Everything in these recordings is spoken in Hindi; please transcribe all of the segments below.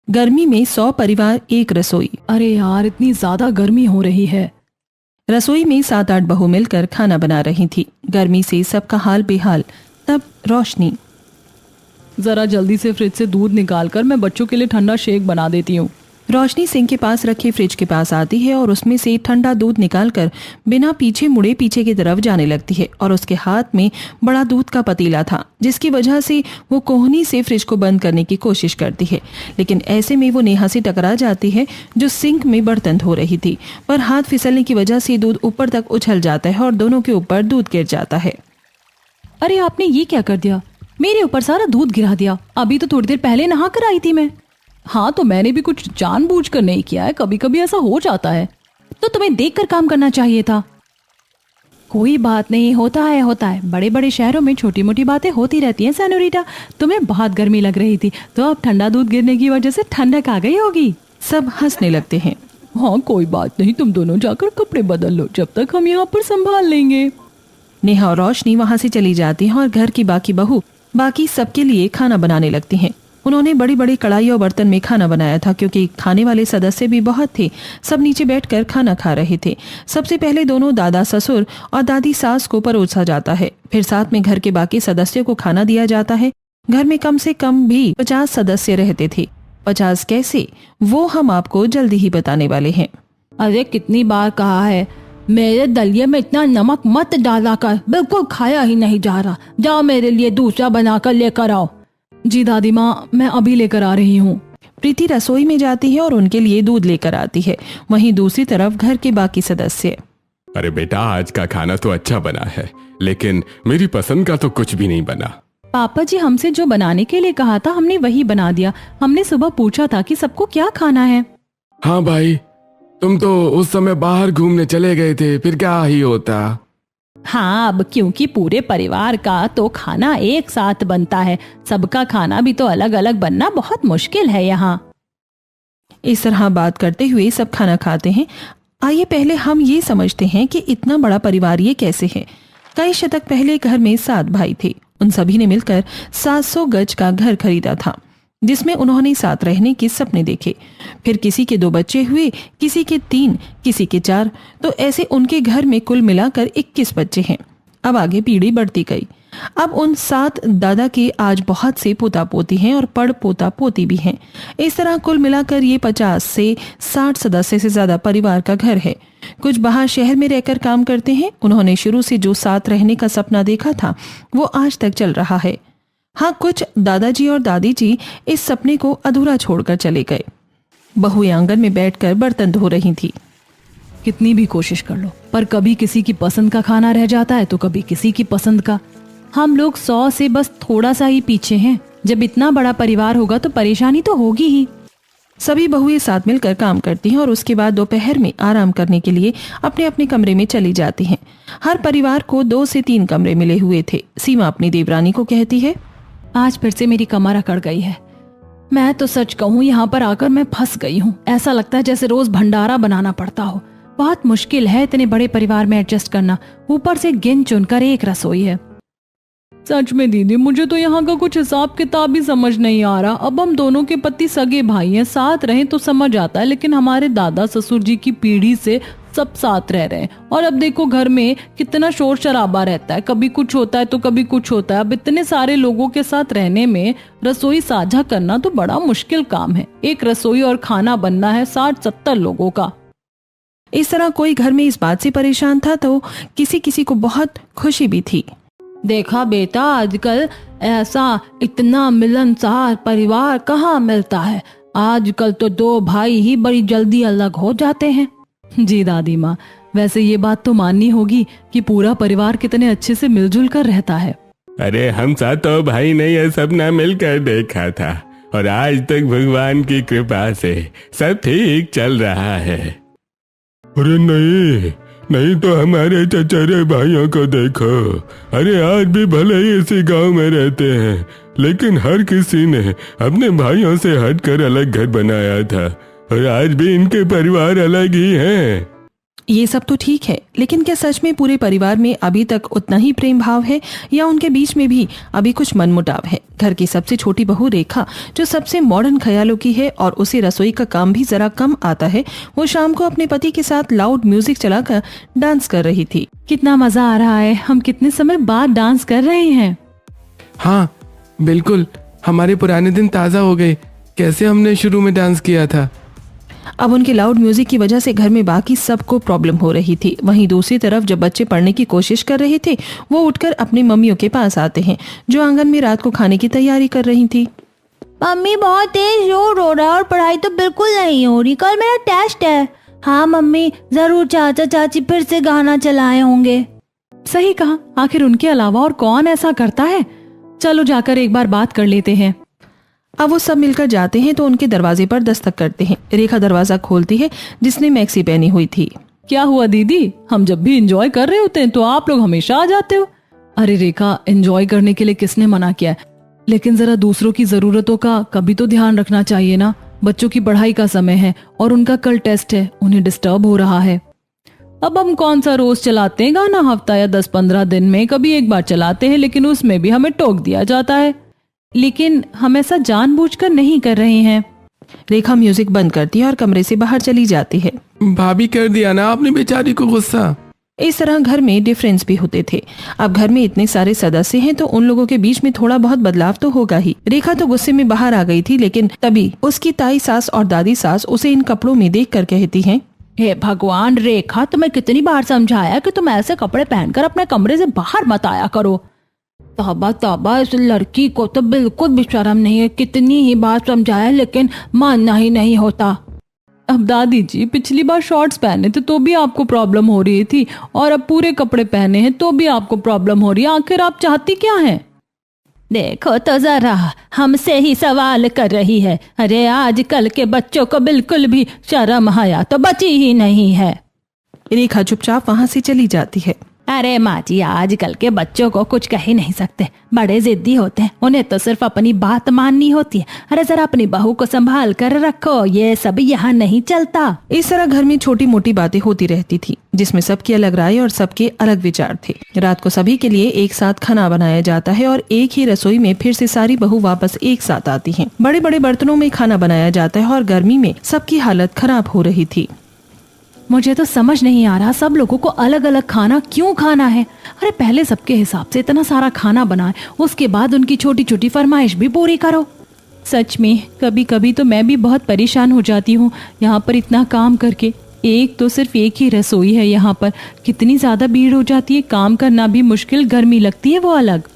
गर्मी में 100 परिवार एक रसोई। अरे यार, इतनी ज्यादा गर्मी हो रही है। रसोई में 7-8 बहू मिलकर खाना बना रही थी। गर्मी से सबका हाल बेहाल। तब रोशनी, जरा जल्दी से फ्रिज से दूध निकाल कर मैं बच्चों के लिए ठंडा शेक बना देती हूँ। रोशनी सिंह के पास रखे फ्रिज के पास आती है और उसमें से ठंडा दूध निकालकर बिना पीछे मुड़े पीछे की तरफ जाने लगती है। और उसके हाथ में बड़ा दूध का पतीला था, जिसकी वजह से वो कोहनी से फ्रिज को बंद करने की कोशिश करती है। लेकिन ऐसे में वो नेहा से टकरा जाती है, जो सिंक में बर्तन धो रही थी। पर हाथ फिसलने की वजह से दूध ऊपर तक उछल जाता है और दोनों के ऊपर दूध गिर जाता है। अरे आपने ये क्या कर दिया? मेरे ऊपर सारा दूध गिरा दिया। अभी तो थोड़ी देर पहले नहा कर आई थी मैं। हाँ, तो मैंने भी कुछ जानबूझकर नहीं किया है, कभी कभी ऐसा हो जाता है। तो तुम्हें देखकर काम करना चाहिए था। कोई बात नहीं, होता है। बड़े बड़े शहरों में छोटी मोटी बातें होती रहती हैं सेनोरिटा। तुम्हें बहुत गर्मी लग रही थी, तो अब ठंडा दूध गिरने की वजह से ठंडक आ गई होगी। सब हंसने लगते हैं। हाँ, कोई बात नहीं, तुम दोनों जाकर कपड़े बदल लो, जब तक हम यहाँ पर संभाल लेंगे। नेहा और रोशनी वहां से चली जाती हैं और घर की बाकी बहू बाकी सबके लिए खाना बनाने लगती हैं। उन्होंने बड़ी बड़ी कढ़ाई और बर्तन में खाना बनाया था, क्योंकि खाने वाले सदस्य भी बहुत थे। सब नीचे बैठकर खाना खा रहे थे। सबसे पहले दोनों दादा ससुर और दादी सास को परोसा जाता है, फिर साथ में घर के बाकी सदस्यों को खाना दिया जाता है। घर में कम से कम भी 50 सदस्य रहते थे। 50 कैसे, वो हम आपको जल्दी ही बताने वाले हैं। अरे कितनी बार कहा है, मेरे दलिये में इतना नमक मत डाला कर, बिल्कुल खाया ही नहीं जा रहा। जाओ मेरे लिए दूसरा बनाकर लेकर आओ। जी दादी माँ, मैं अभी लेकर आ रही हूँ। प्रीति रसोई में जाती है और उनके लिए दूध लेकर आती है। वहीं दूसरी तरफ घर के बाकी सदस्य, अरे बेटा, आज का खाना तो अच्छा बना है, लेकिन मेरी पसंद का तो कुछ भी नहीं बना। पापा जी, हमसे जो बनाने के लिए कहा था हमने वही बना दिया। हमने सुबह पूछा था कि सबको क्या खाना है। हाँ भाई, तुम तो उस समय बाहर घूमने चले गए थे, फिर क्या ही होता। हाँ, अब क्योंकि पूरे परिवार का तो खाना एक साथ बनता है, सबका खाना भी तो अलग अलग बनना बहुत मुश्किल है यहाँ। इस तरह बात करते हुए सब खाना खाते हैं। आइए पहले हम ये समझते हैं कि इतना बड़ा परिवार ये कैसे है। कई शतक पहले घर में 7 भाई थे। उन सभी ने मिलकर 700 गज का घर खरीदा था, जिसमें उन्होंने साथ रहने के सपने देखे। फिर किसी के 2 बच्चे हुए, किसी के 3, किसी के 4, तो ऐसे उनके घर में कुल मिलाकर 21 बच्चे हैं। अब आगे पीढ़ी बढ़ती गई। अब उन 7 दादा के आज बहुत से पोता पोती हैं और पड़ पोता पोती भी हैं। इस तरह कुल मिलाकर ये 50 से 60 सदस्य से ज्यादा परिवार का घर है। कुछ बाहर शहर में रहकर काम करते हैं। उन्होंने शुरू से जो साथ रहने का सपना देखा था, वो आज तक चल रहा है। हाँ, कुछ दादाजी और दादी जी इस सपने को अधूरा छोड़कर चले गए। बहुएं आंगन में बैठकर बर्तन धो रही थी। कितनी भी कोशिश कर लो, पर कभी किसी की पसंद का खाना रह जाता है तो कभी किसी की पसंद का। हम लोग 100 से बस थोड़ा सा ही पीछे हैं। जब इतना बड़ा परिवार होगा तो परेशानी तो होगी ही। सभी बहुएं साथ मिलकर काम करती हैं और उसके बाद दोपहर में आराम करने के लिए अपने अपने कमरे में चली जाती हैं। हर परिवार को 2 से 3 कमरे मिले हुए थे। सीमा अपनी देवरानी को कहती है, आज फिर से मेरी कमर अकड़ गई है। मैं तो सच कहूँ, यहाँ पर आकर मैं फंस गई हूँ। ऐसा लगता है जैसे रोज भंडारा बनाना पड़ता हो। बहुत मुश्किल है इतने बड़े परिवार में एडजस्ट करना। ऊपर से गिन चुनकर एक रसोई है। सच में दीदी, मुझे तो यहाँ का कुछ हिसाब किताब भी समझ नहीं आ रहा। अब हम दोनों के पति सगे भाई हैं, साथ रहें तो समझ आता है, लेकिन हमारे दादा ससुर जी की पीढ़ी से सब साथ रह रहे हैं। और अब देखो घर में कितना शोर शराबा रहता है, कभी कुछ होता है तो कभी कुछ होता है। अब इतने सारे लोगों के साथ रहने में रसोई साझा करना तो बड़ा मुश्किल काम है। एक रसोई और खाना बनना है 60-70 लोगों का। इस तरह कोई घर में इस बात से परेशान था तो किसी किसी को बहुत खुशी भी थी। देखा बेटा, आजकल ऐसा इतना मिलनसार परिवार कहाँ मिलता है। आजकल तो 2 भाई ही बड़ी जल्दी अलग हो जाते हैं। जी दादी माँ, वैसे ये बात तो माननी होगी कि पूरा परिवार कितने अच्छे से मिलजुल कर रहता है। अरे हम 7 भाई ने यह सपना मिलकर देखा था, और आज तक भगवान की कृपा से सब ठीक चल रहा है। अरे नहीं तो हमारे चचेरे भाइयों को देखो। अरे आज भी भले ही इसी गांव में रहते हैं, लेकिन हर किसी ने अपने भाइयों से हटकर अलग घर बनाया था, और आज भी इनके परिवार अलग ही हैं। ये सब तो ठीक है, लेकिन क्या सच में पूरे परिवार में अभी तक उतना ही प्रेम भाव है या उनके बीच में भी अभी कुछ मनमुटाव है? घर की सबसे छोटी बहू रेखा, जो सबसे मॉडर्न ख्यालों की है और उसे रसोई का काम भी जरा कम आता है, वो शाम को अपने पति के साथ लाउड म्यूजिक चलाकर डांस कर रही थी। कितना मजा आ रहा है, हम कितने समय बाद डांस कर रहे हैं। हाँ बिल्कुल, हमारे पुराने दिन ताज़ा हो गए, कैसे हमने शुरू में डांस किया था। अब उनके लाउड म्यूजिक की वजह से घर में बाकी सबको प्रॉब्लम हो रही थी। वहीं दूसरी तरफ जब बच्चे पढ़ने की कोशिश कर रहे थे, वो उठकर अपनी मम्मियों के पास आते हैं, जो आंगन में रात को खाने की तैयारी कर रही थी। मम्मी बहुत तेज शोर हो रहा है और पढ़ाई तो बिल्कुल नहीं हो रही, कल मेरा टेस्ट है। हाँ मम्मी, जरूर चाचा चाची फिर से गाना चलाए होंगे। सही कहा, आखिर उनके अलावा और कौन ऐसा करता है। चलो जाकर एक बार बात कर लेते हैं। अब वो सब मिलकर जाते हैं तो उनके दरवाजे पर दस्तक करते हैं। रेखा दरवाजा खोलती है, जिसने मैक्सी पहनी हुई थी। क्या हुआ दीदी, हम जब भी एंजॉय कर रहे होते हैं तो आप लोग हमेशा आ जाते हो। अरे रेखा, एंजॉय करने के लिए किसने मना किया है, लेकिन जरा दूसरों की जरूरतों का कभी तो ध्यान रखना चाहिए ना। बच्चों की पढ़ाई का समय है और उनका कल टेस्ट है, उन्हें डिस्टर्ब हो रहा है। अब हम कौन सा रोज चलाते हैं गाना, हफ्ता या 10-15 दिन में कभी एक बार चलाते हैं, लेकिन उसमें भी हमें टोक दिया जाता है। लेकिन हम ऐसा जानबूझकर नहीं कर रहे हैं। रेखा म्यूजिक बंद करती है और कमरे से बाहर चली जाती है। भाभी कर दिया ना आपने बेचारी को गुस्सा। इस तरह घर में डिफरेंस भी होते थे। अब घर में इतने सारे सदस्य हैं तो उन लोगों के बीच में थोड़ा बहुत बदलाव तो होगा ही। रेखा तो गुस्से में बाहर आ गई थी, लेकिन तभी उसकी ताई सास और दादी सास उसे इन कपड़ों में देख कर कहती हैं, हे भगवान रेखा, तुम्हें कितनी बार समझाया कि तुम ऐसे कपड़े पहनकर अपने कमरे से बाहर मत आया करो। तौबा तौबा, इस लड़की को तो बिल्कुल भी शर्म नहीं है। कितनी ही बार समझाया लेकिन मानना ही नहीं होता। अब दादी जी, पिछली बार शॉर्ट्स पहने थे तो भी आपको प्रॉब्लम हो रही थी, और अब पूरे कपड़े पहने हैं तो भी आपको प्रॉब्लम हो रही है। आखिर आप चाहती क्या हैं? देखो तो जरा, हमसे ही सवाल कर रही है। अरे आजकल के बच्चों को बिल्कुल भी शर्म हया तो बची ही नहीं है। रेखा चुपचाप वहाँ से चली जाती है। अरे माँ जी, आजकल के बच्चों को कुछ कह ही नहीं सकते, बड़े जिद्दी होते हैं, उन्हें तो सिर्फ अपनी बात माननी होती है। अरे जरा अपनी बहू को संभाल कर रखो, ये सब यहाँ नहीं चलता। इस तरह घर में छोटी मोटी बातें होती रहती थी, जिसमें सबकी अलग राय और सबके अलग विचार थे। रात को सभी के लिए एक साथ खाना बनाया जाता है और एक ही रसोई में फिर से सारी बहू वापस एक साथ आती हैं। बड़े बड़े बर्तनों में खाना बनाया जाता है और गर्मी में सबकी हालत खराब हो रही थी। मुझे तो समझ नहीं आ रहा, सब लोगों को अलग अलग खाना क्यों खाना है। अरे पहले सबके हिसाब से इतना सारा खाना बनाए, उसके बाद उनकी छोटी छोटी फरमाइश भी पूरी करो। सच में कभी कभी तो मैं भी बहुत परेशान हो जाती हूँ यहाँ पर इतना काम करके। एक तो सिर्फ एक ही रसोई है यहाँ पर, कितनी ज्यादा भीड़ हो जाती है, काम करना भी मुश्किल, गर्मी लगती है वो अलग।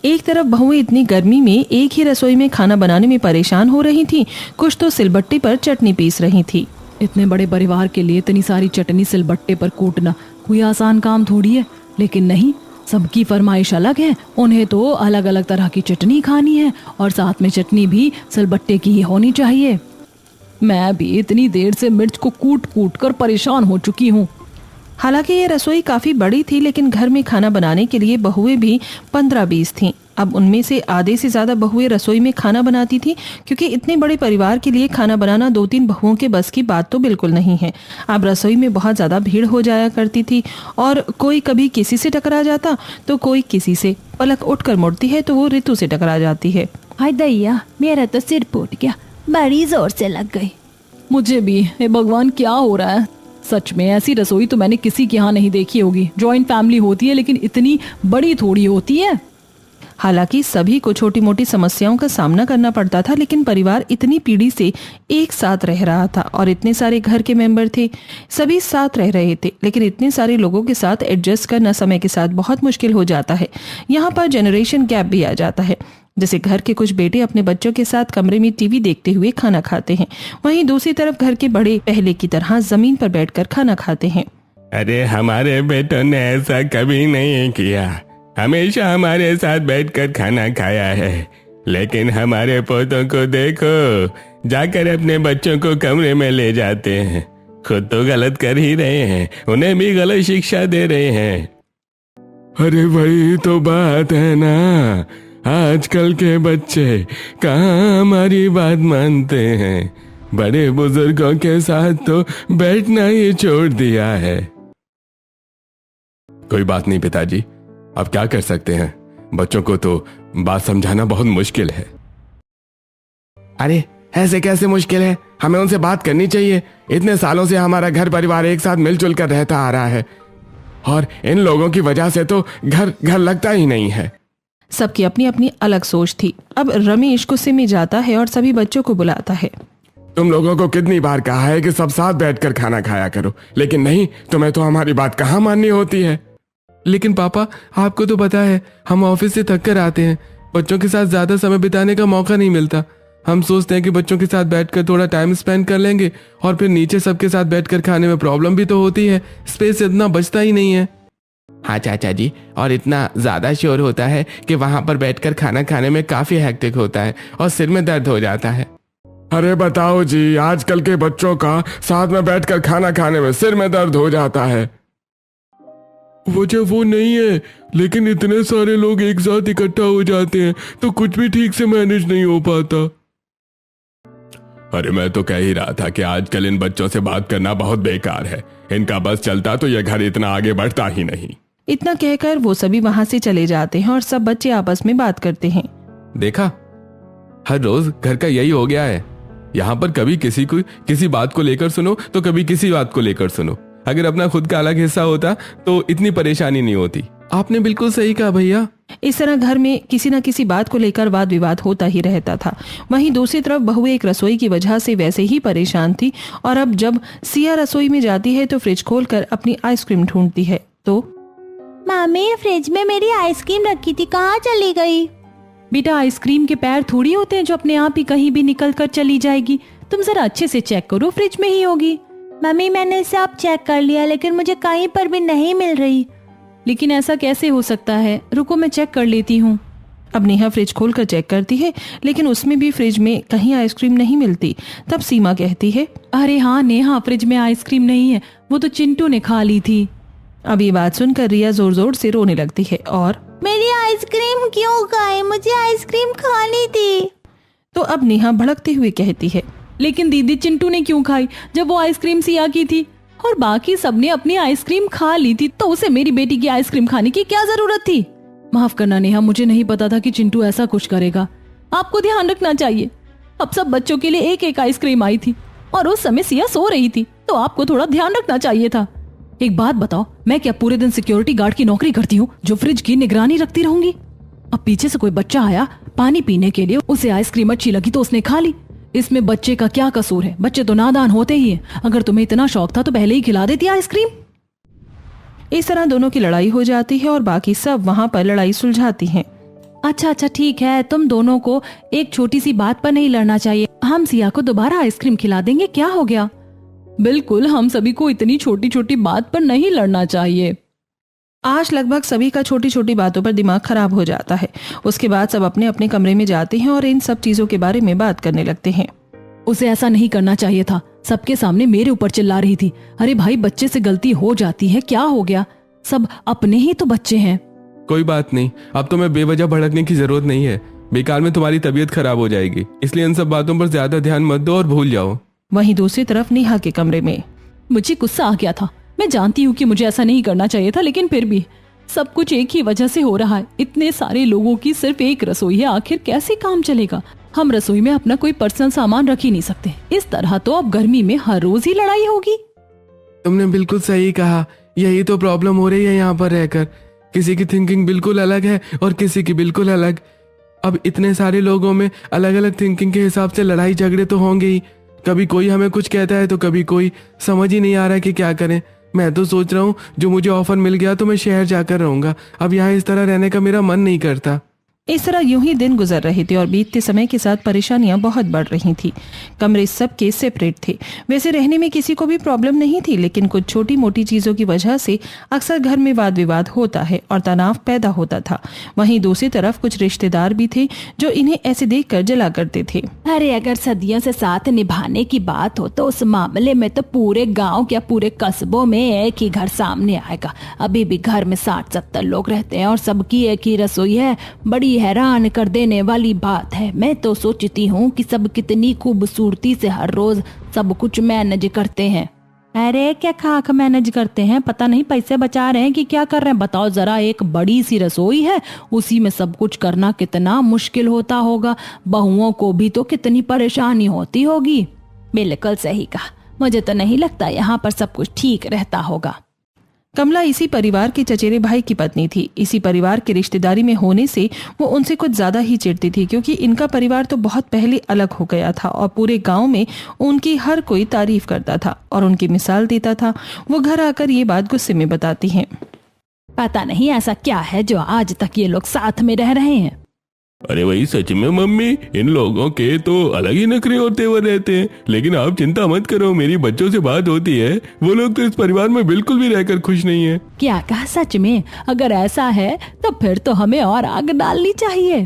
एक तरफ बहुएं इतनी गर्मी में एक ही रसोई में खाना बनाने में परेशान हो रही थी, कुछ तो सिलबट्टे पर चटनी पीस रही थी। इतने बड़े परिवार के लिए इतनी सारी चटनी सिलबट्टे पर कूटना कोई आसान काम थोड़ी है। लेकिन नहीं, सबकी फरमाइश अलग है, उन्हें तो अलग अलग तरह की चटनी खानी है और साथ में चटनी भी सिलबट्टे की ही होनी चाहिए। मैं भी इतनी देर से मिर्च को कूट कूट कर परेशान हो चुकी हूँ। हालांकि ये रसोई काफी बड़ी थी, लेकिन घर में खाना बनाने के लिए बहुएं भी 15-20 थीं। अब उनमें से आधे से ज्यादा बहुएं रसोई में खाना बनाती थी, क्योंकि इतने बड़े परिवार के लिए खाना बनाना 2-3 बहुओं के बस की बात तो बिल्कुल नहीं है। अब रसोई में बहुत ज्यादा भीड़ हो जाया करती थी और कोई कभी किसी से टकरा जाता तो कोई किसी से। पलक उठकर मुड़ती है तो वो ऋतु से टकरा जाती है। हाय दैया, मेरा तो सिर फूट गया, बड़ी जोर से लग गई। मुझे भी। हे भगवान, क्या हो रहा है। सच में ऐसी रसोई तो मैंने किसी के यहाँ नहीं देखी होगी। जॉइंट फैमिली होती है लेकिन इतनी बड़ी थोड़ी होती है। हालांकि सभी को छोटी मोटी समस्याओं का सामना करना पड़ता था, लेकिन परिवार इतनी पीढ़ी से एक साथ रह रहा था और इतने सारे घर के मेंबर थे, सभी साथ रह रहे थे। लेकिन इतने सारे लोगों के साथ एडजस्ट करना समय के साथ बहुत मुश्किल हो जाता है। यहाँ पर जनरेशन गैप भी आ जाता है। जैसे घर के कुछ बेटे अपने बच्चों के साथ कमरे में टीवी देखते हुए खाना खाते हैं, वहीं दूसरी तरफ घर के बड़े पहले की तरह जमीन पर बैठकर खाना खाते हैं। अरे हमारे बेटों ने ऐसा कभी नहीं किया, हमेशा हमारे साथ बैठकर खाना खाया है। लेकिन हमारे पोतों को देखो, जाकर अपने बच्चों को कमरे में ले जाते हैं, खुद तो गलत कर ही रहे हैं, उन्हें भी गलत शिक्षा दे रहे हैं। अरे वही तो बात है ना, आजकल के बच्चे कहाँ हमारी बात मानते हैं, बड़े बुजुर्गों के साथ तो बैठना ही छोड़ दिया है। कोई बात नहीं पिताजी, अब क्या कर सकते हैं, बच्चों को तो बात समझाना बहुत मुश्किल है। अरे ऐसे कैसे मुश्किल है, हमें उनसे बात करनी चाहिए। इतने सालों से हमारा घर परिवार एक साथ मिलजुल कर रहता आ रहा है और इन लोगों की वजह से तो घर घर लगता ही नहीं है। सबकी अपनी अपनी अलग सोच थी। अब रमेश गुस्से में जाता है और सभी बच्चों को बुलाता है। तुम लोगों को कितनी बार कहा है कि सब साथ बैठकर खाना खाया करो, लेकिन नहीं, तुम्हें तो हमारी बात कहाँ माननी होती है। लेकिन पापा, आपको तो पता है हम ऑफिस से थक कर आते हैं, बच्चों के साथ ज्यादा समय बिताने का मौका नहीं मिलता। हम सोचते हैं कि बच्चों के साथ बैठकर थोड़ा टाइम स्पेंड कर लेंगे और फिर नीचे सबके साथ बैठकर खाने में प्रॉब्लम भी तो होती है, स्पेस इतना बचता ही नहीं है। हाँ चाचा जी, और इतना ज्यादा शोर होता है कि वहां पर बैठकर खाना खाने में काफी हेक्टिक होता है और सिर में दर्द हो जाता है। अरे बताओ जी, आजकल के बच्चों का साथ में बैठकर खाना खाने में सिर में दर्द हो जाता है। वजह वो नहीं है, लेकिन इतने सारे लोग एक साथ इकट्ठा हो जाते हैं तो कुछ भी ठीक से मैनेज नहीं हो पाता। अरे मैं तो कह ही रहा था कि आजकल इन बच्चों से बात करना बहुत बेकार है, इनका बस चलता तो यह घर इतना आगे बढ़ता ही नहीं। इतना कहकर वो सभी वहां से चले जाते हैं और सब बच्चे आपस में बात करते हैं। देखा, हर रोज घर का यही हो गया है। यहाँ पर कभी किसी को किसी बात को लेकर सुनो तो कभी किसी बात को लेकर सुनो। अगर अपना खुद का अलग हिस्सा होता तो इतनी परेशानी नहीं होती। आपने बिल्कुल सही कहा भैया। इस तरह घर में किसी न किसी बात को लेकर वाद विवाद होता ही रहता था। वहीं दूसरी तरफ बहू एक रसोई की वजह से वैसे ही परेशान थी और अब जब सिया रसोई में जाती है तो फ्रिज खोलकर अपनी आइसक्रीम ढूंढती है तो मम्मी, फ्रिज में मेरी आइसक्रीम रखी थी, कहाँ चली गई? बेटा, आइसक्रीम के पैर थोड़ी होते हैं जो अपने आप ही कहीं भी निकल कर चली जाएगी। तुम जरा अच्छे से चेक करो, फ्रिज में ही होगी। मम्मी, मैंने सब चेक कर लिया लेकिन मुझे कहीं पर भी नहीं मिल रही। लेकिन ऐसा कैसे हो सकता है, रुको मैं चेक कर लेती हूँ। अब नेहा फ्रिज खोलकर चेक करती है लेकिन उसमें भी फ्रिज में कहीं आइसक्रीम नहीं मिलती। तब सीमा कहती है, अरे हाँ नेहा, फ्रिज में आइसक्रीम नहीं है, वो तो चिंटू ने खा ली थी। अब ये बात सुनकर रिया जोर जोर से रोने लगती है और मेरी आइसक्रीम क्यों खाई? मुझे आइसक्रीम खानी थी। तो अब नेहा भड़कते हुए कहती है, लेकिन दीदी, चिंटू ने क्यों खाई जब वो आइसक्रीम सिया की थी और बाकी सबने अपनी आइसक्रीम खा ली थी, तो उसे मेरी बेटी की आइसक्रीम खाने की क्या जरूरत थी? माफ करना नेहा, मुझे नहीं पता था कि चिंटू ऐसा कुछ करेगा। आपको ध्यान रखना चाहिए। अब सब बच्चों के लिए एक एक आइसक्रीम आई थी और उस समय सिया सो रही थी, तो आपको थोड़ा ध्यान रखना चाहिए था। एक बात बताओ, मैं क्या पूरे दिन सिक्योरिटी गार्ड की नौकरी करती हूँ जो फ्रिज की निगरानी रखती रहूंगी? अब पीछे से कोई बच्चा आया पानी पीने के लिए, उसे आइसक्रीम अच्छी लगी तो उसने खा ली। इसमें बच्चे का क्या कसूर है? बच्चे तो नादान होते ही हैं। अगर तुम्हें इतना शौक था तो पहले ही खिला देती आइसक्रीम। इस तरह दोनों की लड़ाई हो जाती है और बाकी सब वहाँ पर लड़ाई सुलझाती हैं। अच्छा ठीक है, तुम दोनों को एक छोटी सी बात पर नहीं लड़ना चाहिए। हम सिया को दोबारा आइसक्रीम खिला देंगे, क्या हो गया? बिल्कुल, हम सभी को इतनी छोटी छोटी बात पर नहीं लड़ना चाहिए। आज लगभग सभी का छोटी छोटी बातों पर दिमाग खराब हो जाता है। उसके बाद सब अपने अपने कमरे में जाते हैं और इन सब चीजों के बारे में बात करने लगते हैं। उसे ऐसा नहीं करना चाहिए था, सबके सामने मेरे ऊपर चिल्ला रही थी। अरे भाई, बच्चे से गलती हो जाती है, क्या हो गया? सब अपने ही तो बच्चे हैं। कोई बात नहीं, अब तुम्हें बेवजह भड़कने की जरूरत नहीं है। बेकार में तुम्हारी तबीयत खराब हो जाएगी, इसलिए इन सब बातों पर ज्यादा ध्यान मत दो और भूल जाओ। वहीं दूसरी तरफ नेहा के कमरे में मुझे गुस्सा आ गया था। मैं जानती हूँ कि मुझे ऐसा नहीं करना चाहिए था, लेकिन फिर भी सब कुछ एक ही वजह से हो रहा है। इतने सारे लोगों की सिर्फ एक रसोई है, आखिर कैसे काम चलेगा? हम रसोई में अपना कोई पर्सनल सामान रख ही नहीं सकते। इस तरह तो अब गर्मी में हर रोज ही लड़ाई होगी। तुमने बिल्कुल सही कहा, यही तो प्रॉब्लम हो रही है यहाँ पर रहकर। किसी की थिंकिंग बिल्कुल अलग है और किसी की बिल्कुल अलग। अब इतने सारे लोगों में अलग अलग थिंकिंग के हिसाब से लड़ाई झगड़े तो होंगे ही। कभी कोई हमें कुछ कहता है तो कभी कोई, समझ ही नहीं आ रहा है कि क्या करें। मैं तो सोच रहा हूँ जो मुझे ऑफर मिल गया तो मैं शहर जाकर रहूंगा। अब यहाँ इस तरह रहने का मेरा मन नहीं करता। इस तरह यूं ही दिन गुजर रहे थे और बीतते समय के साथ परेशानियां बहुत बढ़ रही थी। कमरे सबके सेपरेट थे। वैसे रहने में किसी को भी प्रॉब्लम नहीं थी, लेकिन कुछ छोटी मोटी चीजों की वजह से अक्सर घर में वाद विवाद होता है और तनाव पैदा होता था। वहीं दूसरी तरफ कुछ रिश्तेदार भी थे जो इन्हें ऐसे देखकर जला करते थे। अरे अगर सदियों से साथ निभाने की बात हो तो उस मामले में तो पूरे गांव या पूरे कस्बों में एक ही घर सामने आएगा। अभी भी घर में 60-70 लोग रहते हैं और सबकी एक ही रसोई है। बड़ी हैरान कर देने वाली बात है। मैं तो सोचती हूँ कि सब कितनी खूबसूरती से हर रोज सब कुछ मैनेज करते हैं। अरे क्या खाक मैनेज करते हैं, पता नहीं पैसे बचा रहे हैं कि क्या कर रहे हैं। बताओ जरा, एक बड़ी सी रसोई है, उसी में सब कुछ करना कितना मुश्किल होता होगा। बहुओं को भी तो कितनी परेशानी होती होगी। बिल्कुल सही कहा, मुझे तो नहीं लगता यहाँ पर सब कुछ ठीक रहता होगा। कमला इसी परिवार के चचेरे भाई की पत्नी थी। इसी परिवार के रिश्तेदारी में होने से वो उनसे कुछ ज्यादा ही चिढ़ती थी, क्योंकि इनका परिवार तो बहुत पहले अलग हो गया था और पूरे गांव में उनकी हर कोई तारीफ करता था और उनकी मिसाल देता था। वो घर आकर ये बात गुस्से में बताती हैं। पता नहीं ऐसा क्या है जो आज तक ये लोग साथ में रह रहे हैं। अरे वही सच में मम्मी, इन लोगों के तो अलग ही नखरे होते हुए रहते हैं। लेकिन आप चिंता मत करो, मेरी बच्चों से बात होती है, वो लोग तो इस परिवार में बिल्कुल भी रहकर खुश नहीं है। क्या कहा, सच में? अगर ऐसा है तो फिर तो हमें और आग डालनी चाहिए।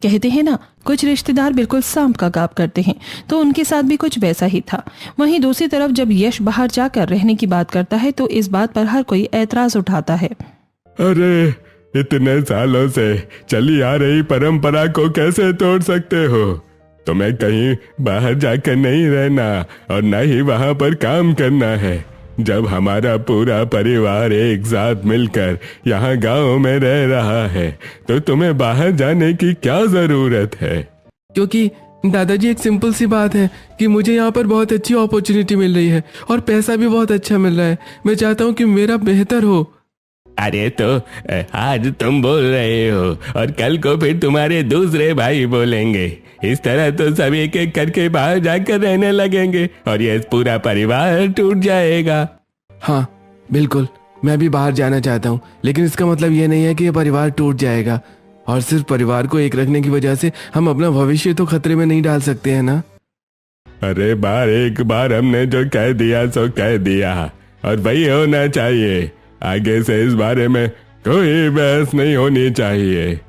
कहते हैं ना, कुछ रिश्तेदार बिल्कुल सांप का काम करते हैं, तो उनके साथ भी कुछ वैसा ही था। वहीं दूसरी तरफ जब यश बाहर जाकर रहने की बात करता है तो इस बात पर हर कोई ऐतराज उठाता है। अरे इतने सालों से चली आ रही परंपरा को कैसे तोड़ सकते हो? तुम्हें कहीं बाहर जाकर नहीं रहना और न ही वहां पर काम करना है। जब हमारा पूरा परिवार एक साथ मिलकर यहाँ गांव में रह रहा है तो तुम्हें बाहर जाने की क्या जरूरत है? क्योंकि दादाजी, एक सिंपल सी बात है कि मुझे यहाँ पर बहुत अच्छी अपॉर्चुनिटी मिल रही है और पैसा भी बहुत अच्छा मिल रहा है। मैं चाहता हूँ कि मेरा बेहतर हो। अरे तो आज तुम बोल रहे हो और कल को फिर तुम्हारे दूसरे भाई बोलेंगे। इस तरह तो सभी एक एक करके बाहर जाकर रहने लगेंगे और ये पूरा परिवार टूट जाएगा। हाँ बिल्कुल, मैं भी बाहर जाना चाहता हूँ, लेकिन इसका मतलब ये नहीं है कि ये परिवार टूट जाएगा। और सिर्फ परिवार को एक रखने की वजह से हम अपना भविष्य तो खतरे में नहीं डाल सकते हैं ना। अरे एक बार हमने जो कह दिया सो कह दिया और वही होना चाहिए। आगे से इस बारे में कोई बहस नहीं होनी चाहिए।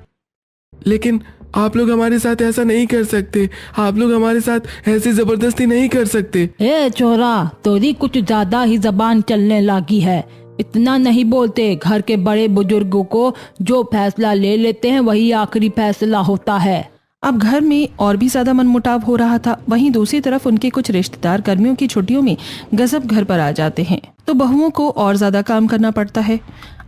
लेकिन आप लोग हमारे साथ ऐसा नहीं कर सकते। आप लोग हमारे साथ ऐसी जबरदस्ती नहीं कर सकते। ए चोरा, तोरी कुछ ज्यादा ही जबान चलने लगी है। इतना नहीं बोलते। घर के बड़े बुजुर्गों को जो फैसला ले लेते हैं वही आखिरी फैसला होता है। अब घर में और भी ज्यादा मनमुटाव हो रहा था। वहीं दूसरी तरफ उनके कुछ रिश्तेदार गर्मियों की छुट्टियों में गजब घर पर आ जाते हैं, तो बहुओं को और ज्यादा काम करना पड़ता है।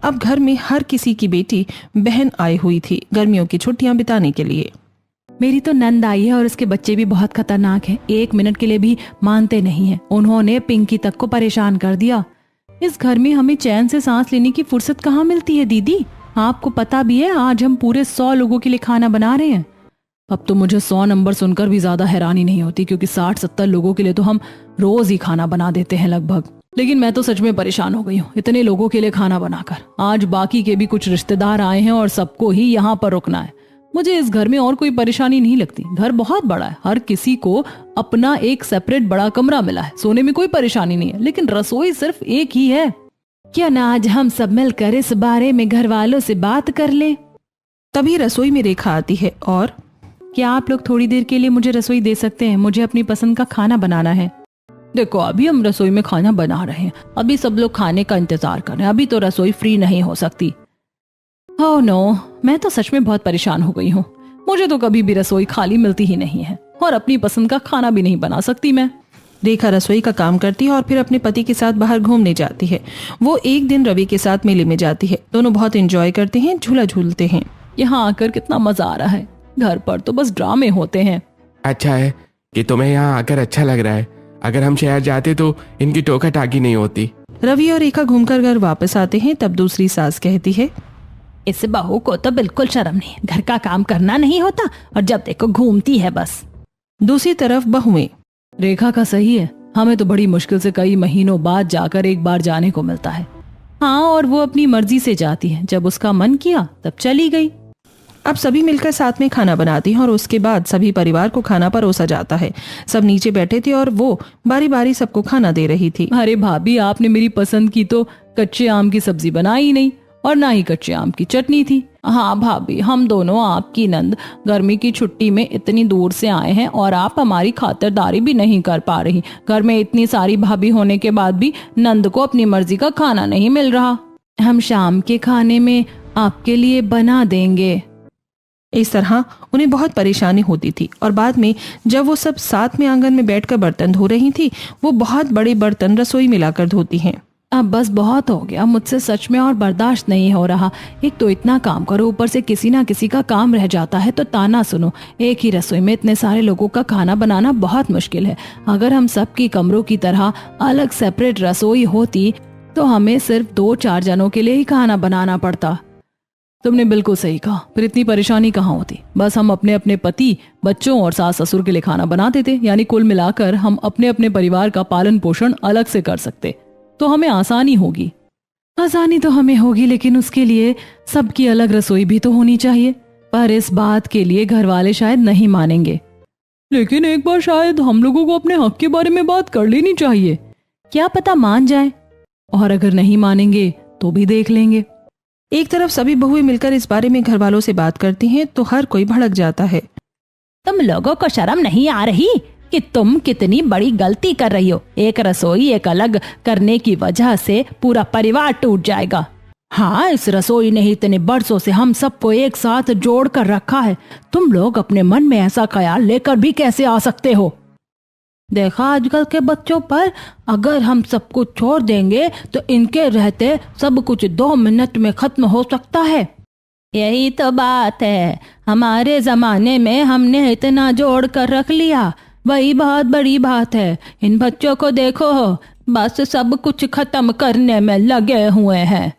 अब घर में हर किसी की बेटी बहन आई हुई थी गर्मियों की छुट्टियां बिताने के लिए। मेरी तो नंद आई है और उसके बच्चे भी बहुत खतरनाक हैं। 1 मिनट के लिए भी मानते नहीं हैं। उन्होंने पिंकी तक को परेशान कर दिया। इस घर में हमें चैन से सांस लेने की फुर्सत कहाँ मिलती है दीदी? आपको पता भी है आज हम पूरे 100 लोगों के लिए खाना बना रहे हैं। अब तो मुझे 100 नंबर सुनकर भी ज्यादा हैरानी नहीं होती, क्योंकि 60-70 लोगों के लिए तो हम रोज ही खाना बना देते हैं लगभग। लेकिन मैं तो सच में परेशान हो गई हूँ इतने लोगों के लिए खाना बनाकर। आज बाकी के भी कुछ रिश्तेदार आए हैं और सबको ही यहाँ पर रुकना है। मुझे इस घर में और कोई परेशानी नहीं लगती। घर बहुत बड़ा है, हर किसी को अपना एक सेपरेट बड़ा कमरा मिला है, सोने में कोई परेशानी नहीं है। लेकिन रसोई सिर्फ एक ही है। क्यों ना आज हम सब मिलकर इस बारे में घर वालों से बात कर लें? तभी रसोई में रेखा आती है और क्या आप लोग थोड़ी देर के लिए मुझे रसोई दे सकते हैं? मुझे अपनी पसंद का खाना बनाना है। देखो, अभी हम रसोई में खाना बना रहे हैं, अभी सब लोग खाने का इंतजार कर रहे हैं, अभी तो रसोई फ्री नहीं हो सकती। ओह नो, मैं तो सच में बहुत परेशान हो गई हूँ। मुझे तो कभी भी रसोई खाली मिलती ही नहीं है और अपनी पसंद का खाना भी नहीं बना सकती मैं। रेखा रसोई का काम करती है और फिर अपने पति के साथ बाहर घूमने जाती है। वो एक दिन रवि के साथ मेले में जाती है। दोनों बहुत एंजॉय करते हैं, झूला झूलते हैं। यहाँ आकर कितना मजा आ रहा है। घर पर तो बस ड्रामे होते हैं। अच्छा है कि तुम्हें यहाँ आकर अच्छा लग रहा है। अगर हम शहर जाते तो इनकी टोका टाकी नहीं होती। रवि और रेखा घूमकर घर वापस आते हैं। तब दूसरी सास कहती है, इस बहू को तो बिल्कुल शर्म नहीं, घर का काम करना नहीं होता और जब देखो घूमती है बस। दूसरी तरफ बहुएं, रेखा का सही है, हमें तो बड़ी मुश्किल से कई महीनों बाद जाकर एक बार जाने को मिलता है। हाँ, और वो अपनी मर्जी से जाती है। जब उसका मन किया तब चली गई। अब सभी मिलकर साथ में खाना बनाती हैं और उसके बाद सभी परिवार को खाना परोसा जाता है। सब नीचे बैठे थे और वो बारी बारी सबको खाना दे रही थी। अरे भाभी, आपने मेरी पसंद की तो कच्चे आम की सब्जी बनाई ही नहीं और ना ही कच्चे आम की चटनी थी। हाँ भाभी, हम दोनों आपकी नंद गर्मी की छुट्टी में इतनी दूर से आए हैं और आप हमारी खातिरदारी भी नहीं कर पा रही। घर में इतनी सारी भाभी होने के बाद भी नंद को अपनी मर्जी का खाना नहीं मिल रहा। हम शाम के खाने में आपके लिए बना देंगे। इस तरह उन्हें बहुत परेशानी होती थी और बाद में जब वो सब साथ में आंगन में बैठकर बर्तन धो रही थी, वो बहुत बड़े बर्तन रसोई में लाकर धोती हैं। अब बस बहुत हो गया, मुझसे सच में और बर्दाश्त नहीं हो रहा। एक तो इतना काम करो, ऊपर से किसी ना किसी का काम रह जाता है तो ताना सुनो। एक ही रसोई में इतने सारे लोगों का खाना बनाना बहुत मुश्किल है। अगर हम सबकी कमरों की तरह अलग सेपरेट रसोई होती तो हमें सिर्फ 2-4 जनों के लिए ही खाना बनाना पड़ता। तुमने बिल्कुल सही कहा, फिर इतनी परेशानी कहाँ होती। बस हम अपने अपने पति, बच्चों और सास ससुर के लिए खाना बनाते थे, यानी कुल मिलाकर हम अपने अपने परिवार का पालन पोषण अलग से कर सकते, तो हमें आसानी होगी। आसानी तो हमें होगी, लेकिन उसके लिए सबकी अलग रसोई भी तो होनी चाहिए। पर इस बात के लिए घर वाले शायद नहीं मानेंगे। लेकिन एक बार शायद हम लोगों को अपने हक के बारे में बात कर लेनी चाहिए, क्या पता मान जाए। और अगर नहीं मानेंगे तो भी देख लेंगे। एक तरफ सभी बहुएं मिलकर इस बारे में घर वालों से बात करती हैं तो हर कोई भड़क जाता है। तुम लोगों को शर्म नहीं आ रही कि तुम कितनी बड़ी गलती कर रही हो? एक रसोई एक अलग करने की वजह से पूरा परिवार टूट जाएगा। हाँ, इस रसोई ने ही इतने बरसों से हम सबको एक साथ जोड़ कर रखा है। तुम लोग अपने मन में ऐसा ख्याल लेकर भी कैसे आ सकते हो? देखा आजकल के बच्चों पर, अगर हम सब कुछ छोड़ देंगे तो इनके रहते सब कुछ 2 मिनट में खत्म हो सकता है। यही तो बात है, हमारे जमाने में हमने इतना जोड़ कर रख लिया, वही बहुत बड़ी बात है। इन बच्चों को देखो, बस सब कुछ खत्म करने में लगे हुए हैं।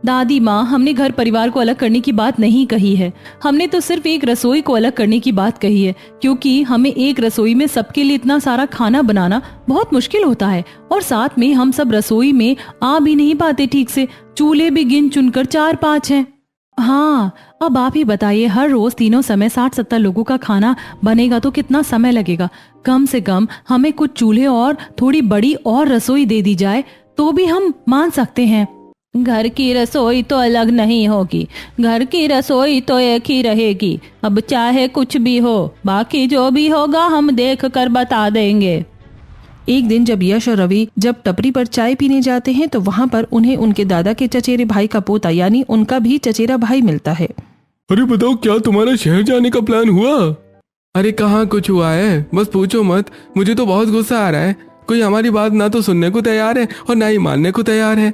दादी माँ, हमने घर परिवार को अलग करने की बात नहीं कही है। हमने तो सिर्फ एक रसोई को अलग करने की बात कही है, क्योंकि हमें एक रसोई में सबके लिए इतना सारा खाना बनाना बहुत मुश्किल होता है। और साथ में हम सब रसोई में आ भी नहीं पाते ठीक से, चूल्हे भी गिन चुनकर 4-5 हैं। हाँ, अब आप ही बताइए, हर रोज तीनों समय 60-70 लोगों का खाना बनेगा तो कितना समय लगेगा? कम से कम हमें कुछ चूल्हे और थोड़ी बड़ी और रसोई दे दी जाए तो भी हम मान सकते हैं। घर की रसोई तो अलग नहीं होगी, घर की रसोई तो एक ही रहेगी। अब चाहे कुछ भी हो, बाकी जो भी होगा हम देख कर बता देंगे। एक दिन जब यश और रवि जब टपरी पर चाय पीने जाते हैं तो वहाँ पर उन्हें उनके दादा के चचेरे भाई का पोता यानी उनका भी चचेरा भाई मिलता है। अरे बताओ, क्या तुम्हारा शहर जाने का प्लान हुआ? अरे कहाँ कुछ हुआ है, बस पूछो मत। मुझे तो बहुत गुस्सा आ रहा है। कोई हमारी बात ना तो सुनने को तैयार है और ना ही मानने को तैयार है।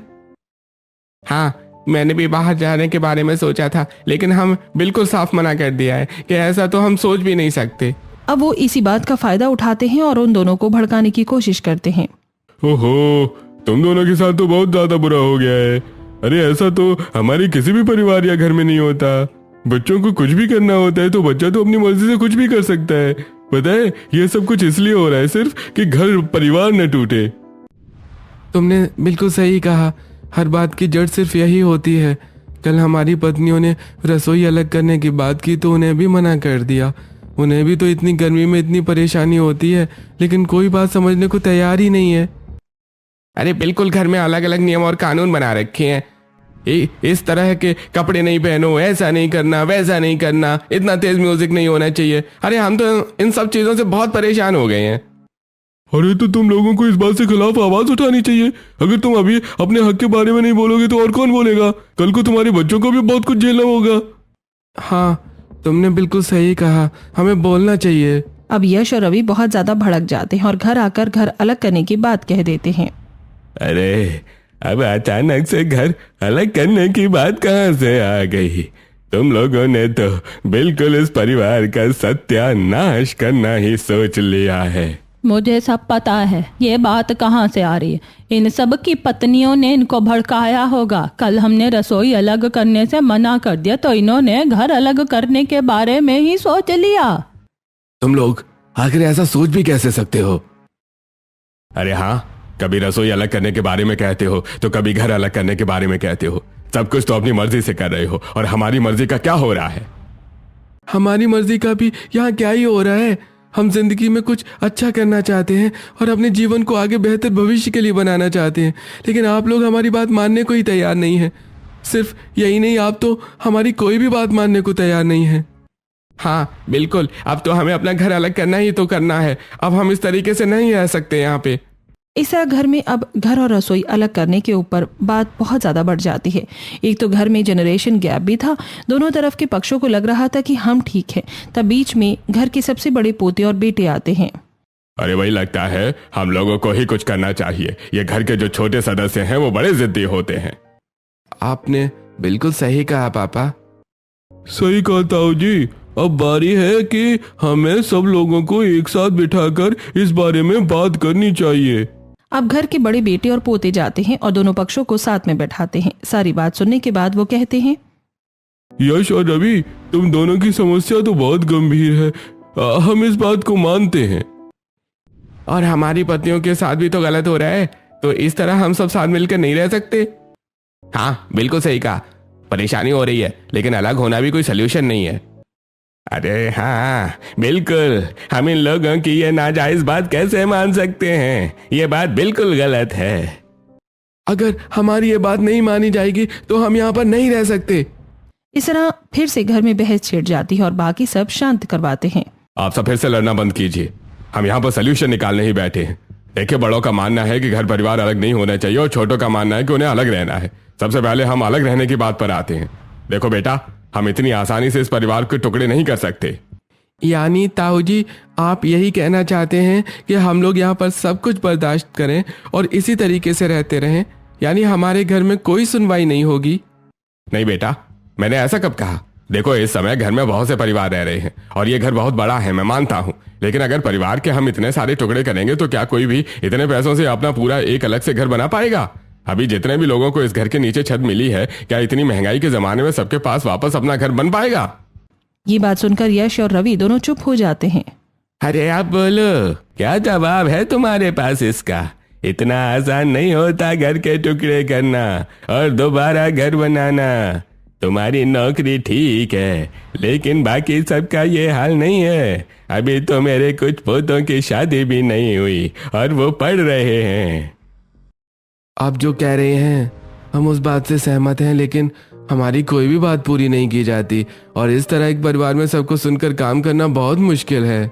हाँ, मैंने भी बाहर जाने के बारे में सोचा था, लेकिन हम बिल्कुल साफ मना कर दिया है कि ऐसा तो हम सोच भी नहीं सकते। अब वो इसी बात का फायदा उठाते हैं और उन दोनों को भड़काने की कोशिश करते हैं। ओहो, तुम दोनों के साथ तो बहुत ज्यादा बुरा हो गया है। अरे ऐसा तो हमारे किसी भी परिवार या घर में नहीं होता। बच्चों को कुछ भी करना होता है तो बच्चा तो अपनी मर्जी से कुछ भी कर सकता है। पता है, ये सब कुछ इसलिए हो रहा है सिर्फ कि घर परिवार न टूटे। तुमने बिल्कुल सही कहा, हर बात की जड़ सिर्फ यही होती है। कल हमारी पत्नियों ने रसोई अलग करने की बात की तो उन्हें भी मना कर दिया। उन्हें भी तो इतनी गर्मी में इतनी परेशानी होती है, लेकिन कोई बात समझने को तैयार ही नहीं है। अरे बिल्कुल, घर में अलग अलग नियम और कानून बना रखे हैं। इस तरह के कपड़े नहीं पहनो, ऐसा नहीं करना, वैसा नहीं करना, इतना तेज म्यूजिक नहीं होना चाहिए। अरे हम तो इन सब चीजों से बहुत परेशान हो गए हैं। अरे तो तुम लोगों को इस बात से खिलाफ आवाज उठानी चाहिए। अगर तुम अभी अपने हक के बारे में नहीं बोलोगे तो और कौन बोलेगा? कल को तुम्हारे बच्चों को भी बहुत कुछ झेलना होगा। हाँ, तुमने बिल्कुल सही कहा, हमें बोलना चाहिए। अब यश और रवि बहुत ज्यादा भड़क जाते हैं और घर आकर घर अलग करने की बात कह देते हैं। अरे अब अचानक से घर अलग करने की बात कहाँ से आ गई? तुम लोगों ने तो बिल्कुल इस परिवार का सत्यानाश करना ही सोच लिया है। मुझे सब पता है ये बात कहाँ से आ रही है। इन सब की पत्नियों ने इनको भड़काया होगा। कल हमने रसोई अलग करने से मना कर दिया तो इन्होंने घर अलग करने के बारे में ही सोच लिया। तुम लोग आखिर ऐसा सोच भी कैसे सकते हो? अरे हाँ, कभी रसोई अलग करने के बारे में कहते हो तो कभी घर अलग करने के बारे में कहते हो। सब कुछ तो अपनी मर्जी से कर रहे हो और हमारी मर्जी का क्या हो रहा है? हमारी मर्जी का भी यहाँ क्या ही हो रहा है? हम जिंदगी में कुछ अच्छा करना चाहते हैं और अपने जीवन को आगे बेहतर भविष्य के लिए बनाना चाहते हैं, लेकिन आप लोग हमारी बात मानने को ही तैयार नहीं है। सिर्फ यही नहीं, आप तो हमारी कोई भी बात मानने को तैयार नहीं है। हाँ बिल्कुल, अब तो हमें अपना घर अलग करना ही तो करना है। अब हम इस तरीके से नहीं रह सकते यहाँ पे। इस तरह घर में अब घर और रसोई अलग करने के ऊपर बात बहुत ज़्यादा बढ़ जाती है। एक तो घर में जनरेशन गैप भी था, दोनों तरफ के पक्षों को लग रहा था कि हम ठीक हैं, तब बीच में घर के सबसे बड़े पोते और बेटे आते हैं। अरे वही लगता है हम लोगों को ही कुछ करना चाहिए। ये घर के जो छोटे सदस्य हैं वो बड़े जिद्दी होते हैं। आपने बिल्कुल सही कहा पापा। सही कहा ताऊ जी। अब बारी है कि हमें सब लोगों को एक साथ बिठाकर इस बारे में बात करनी चाहिए। अब घर के बड़े बेटे और पोते जाते हैं और दोनों पक्षों को साथ में बैठाते हैं। सारी बात सुनने के बाद वो कहते हैं, यश और रवि, तुम दोनों की समस्या तो बहुत गंभीर है, हम इस बात को मानते हैं। और हमारी पत्नियों के साथ भी तो गलत हो रहा है, तो इस तरह हम सब साथ मिलकर नहीं रह सकते। हाँ बिल्कुल सही कहा, परेशानी हो रही है लेकिन अलग होना भी कोई सल्यूशन नहीं है। अरे हाँ बिल्कुल, हम इन लोगों की ये नाजायज बात कैसे मान सकते हैं? ये बात बिल्कुल गलत है। अगर हमारी ये बात नहीं मानी जाएगी तो हम यहाँ पर नहीं रह सकते। इस तरह फिर से घर में बहस छिड़ जाती है और बाकी सब शांत करवाते हैं। आप सब फिर से लड़ना बंद कीजिए, हम यहाँ पर सल्यूशन निकालने ही बैठे हैं। देखिए, बड़ों का मानना है कि घर परिवार अलग नहीं होना चाहिए और छोटों का मानना है कि उन्हें अलग रहना है। सबसे पहले हम अलग रहने की बात पर आते हैं। देखो बेटा, हम इतनी आसानी से इस परिवार के टुकड़े नहीं कर सकते। यानी ताऊ जी, आप यही कहना चाहते हैं कि हम लोग यहाँ पर सब कुछ बर्दाश्त करें और इसी तरीके से रहते रहें, यानी हमारे घर में कोई सुनवाई नहीं होगी? नहीं बेटा, मैंने ऐसा कब कहा? देखो, इस समय घर में बहुत से परिवार रह रहे हैं और ये घर बहुत बड़ा है, मैं मानता हूँ। लेकिन अगर परिवार के हम इतने सारे टुकड़े करेंगे तो क्या कोई भी इतने पैसों से अपना पूरा एक अलग से घर बना पाएगा? अभी जितने भी लोगों को इस घर के नीचे छत मिली है, क्या इतनी महंगाई के जमाने में सबके पास वापस अपना घर बन पाएगा? ये बात सुनकर यश और रवि दोनों चुप हो जाते हैं। अरे आप बोलो, क्या जवाब है तुम्हारे पास इसका? इतना आसान नहीं होता घर के टुकड़े करना और दोबारा घर बनाना। तुम्हारी नौकरी ठीक है, लेकिन बाकी सबका ये हाल नहीं है। अभी तो मेरे कुछ पोतों की शादी भी नहीं हुई और वो पढ़ रहे हैं। आप जो कह रहे हैं हम उस बात से सहमत हैं, लेकिन हमारी कोई भी बात पूरी नहीं की जाती और इस तरह एक परिवार में सबको सुनकर काम करना बहुत मुश्किल है।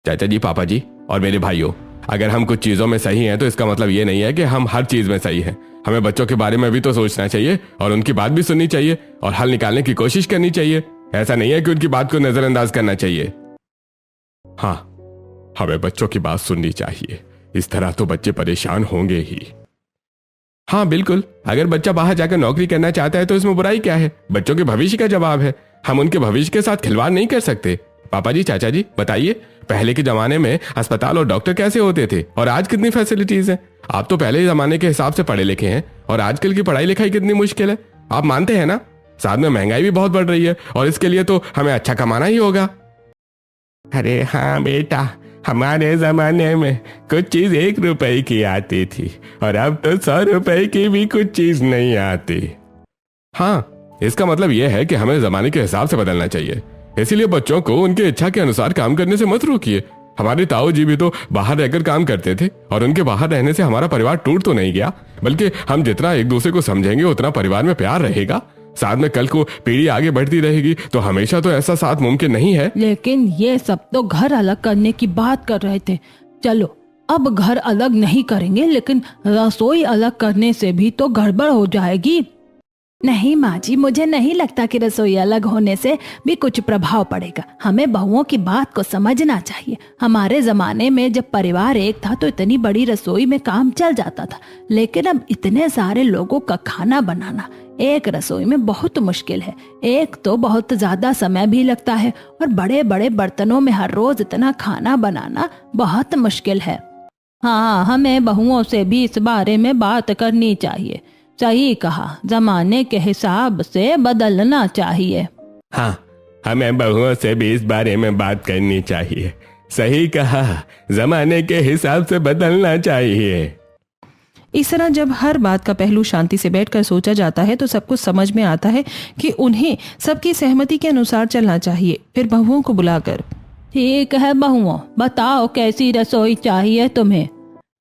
चाचा जी, पापा जी और मेरे भाइयों, अगर हम कुछ चीजों में सही हैं तो इसका मतलब ये नहीं है कि हम हर चीज में सही हैं। हमें बच्चों के बारे में भी तो सोचना चाहिए और उनकी बात भी सुननी चाहिए और हल निकालने की कोशिश करनी चाहिए। ऐसा नहीं है कि उनकी बात को नजरअंदाज करना चाहिए। हाँ, हमें बच्चों की बात सुननी चाहिए, इस तरह तो बच्चे परेशान होंगे ही। हाँ बिल्कुल, अगर बच्चा बाहर जाकर नौकरी करना चाहता है तो इसमें बुराई क्या है? बच्चों के भविष्य का जवाब है, हम उनके भविष्य के साथ खिलवाड़ नहीं कर सकते। पापा जी, चाचा जी, बताइए, पहले के जमाने में अस्पताल और डॉक्टर कैसे होते थे और आज कितनी फैसिलिटीज हैं? आप तो पहले जमाने के हिसाब से पढ़े लिखे हैं और आजकल की पढ़ाई लिखाई कितनी मुश्किल है, आप मानते हैं ना? साथ में महंगाई भी बहुत बढ़ रही है और इसके लिए तो हमें अच्छा कमाना ही होगा। अरे हाँ बेटा, हमारे जमाने में कुछ चीज 1 रुपए की आती थी और अब तो 100 रुपए की भी कुछ चीज नहीं आती। हाँ, इसका मतलब यह है कि हमें जमाने के हिसाब से बदलना चाहिए। इसीलिए बच्चों को उनके इच्छा के अनुसार काम करने से मत रोकिए। हमारे ताऊ जी भी तो बाहर रहकर काम करते थे और उनके बाहर रहने से हमारा परिवार टूट तो नहीं गया, बल्कि हम जितना एक दूसरे को समझेंगे उतना परिवार में प्यार रहेगा। साथ में कल को पीढ़ी आगे बढ़ती रहेगी तो हमेशा तो ऐसा साथ मुमकिन नहीं है। लेकिन ये सब तो घर अलग करने की बात कर रहे थे। चलो, अब घर अलग नहीं करेंगे, लेकिन रसोई अलग करने से भी तो गड़बड़ हो जाएगी। नहीं माँ जी, मुझे नहीं लगता कि रसोई अलग होने से भी कुछ प्रभाव पड़ेगा। हमें बहुओं की बात को समझना चाहिए। हमारे जमाने में जब परिवार एक था तो इतनी बड़ी रसोई में काम चल जाता था, लेकिन अब इतने सारे लोगों का खाना बनाना एक रसोई में बहुत मुश्किल है। एक तो बहुत ज्यादा समय भी लगता है और बड़े बड़े बर्तनों में हर रोज इतना खाना बनाना बहुत मुश्किल है। हाँ, हमें बहुओं से भी इस बारे में बात करनी चाहिए। सही कहा, जमाने के हिसाब से बदलना चाहिए। हाँ, हमें बहुओं से भी इस बारे में बात करनी चाहिए। सही कहा, जमाने के हिसाब से बदलना चाहिए। इस तरह जब हर बात का पहलू शांति से बैठकर सोचा जाता है तो सबको समझ में आता है कि उन्हें सबकी सहमति के अनुसार चलना चाहिए। फिर बहुओं को बुलाकर, ठीक है बहुओं, बताओ कैसी रसोई चाहिए तुम्हें?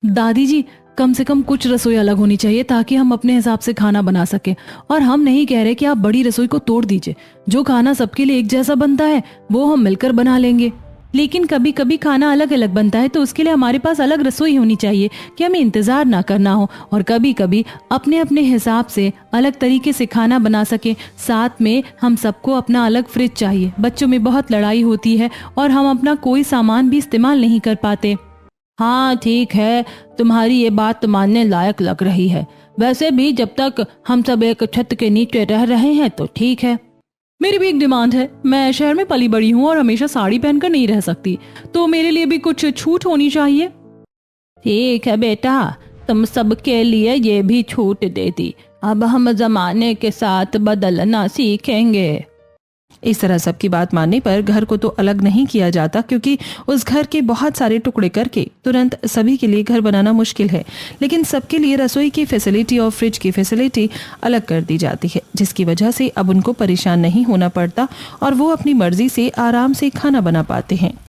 दादी जी, कम से कम कुछ रसोई अलग होनी चाहिए ताकि हम अपने हिसाब से खाना बना सके। और हम नहीं कह रहे कि आप बड़ी रसोई को तोड़ दीजिए। जो खाना सबके लिए एक जैसा बनता है वो हम मिलकर बना लेंगे। लेकिन कभी कभी खाना अलग अलग बनता है तो उसके लिए हमारे पास अलग रसोई होनी चाहिए कि हमें इंतजार ना करना हो, और कभी कभी अपने अपने हिसाब से अलग तरीके से खाना बना सके। साथ में हम सबको अपना अलग फ्रिज चाहिए। बच्चों में बहुत लड़ाई होती है और हम अपना कोई सामान भी इस्तेमाल नहीं कर पाते। हाँ ठीक है, तुम्हारी ये बात तो मानने लायक लग रही है। वैसे भी जब तक हम सब एक छत के नीचे रह रहे हैं तो ठीक है। मेरी भी एक डिमांड है। मैं शहर में पली बड़ी हूँ और हमेशा साड़ी पहनकर नहीं रह सकती, तो मेरे लिए भी कुछ छूट होनी चाहिए। ठीक है बेटा, तुम सबके लिए ये भी छूट दे दी। अब हम जमाने के साथ बदलना सीखेंगे। इस तरह सबकी बात मानने पर घर को तो अलग नहीं किया जाता, क्योंकि उस घर के बहुत सारे टुकड़े करके तुरंत सभी के लिए घर बनाना मुश्किल है। लेकिन सबके लिए रसोई की फैसिलिटी और फ्रिज की फैसिलिटी अलग कर दी जाती है, जिसकी वजह से अब उनको परेशान नहीं होना पड़ता और वो अपनी मर्जी से आराम से खाना बना पाते हैं।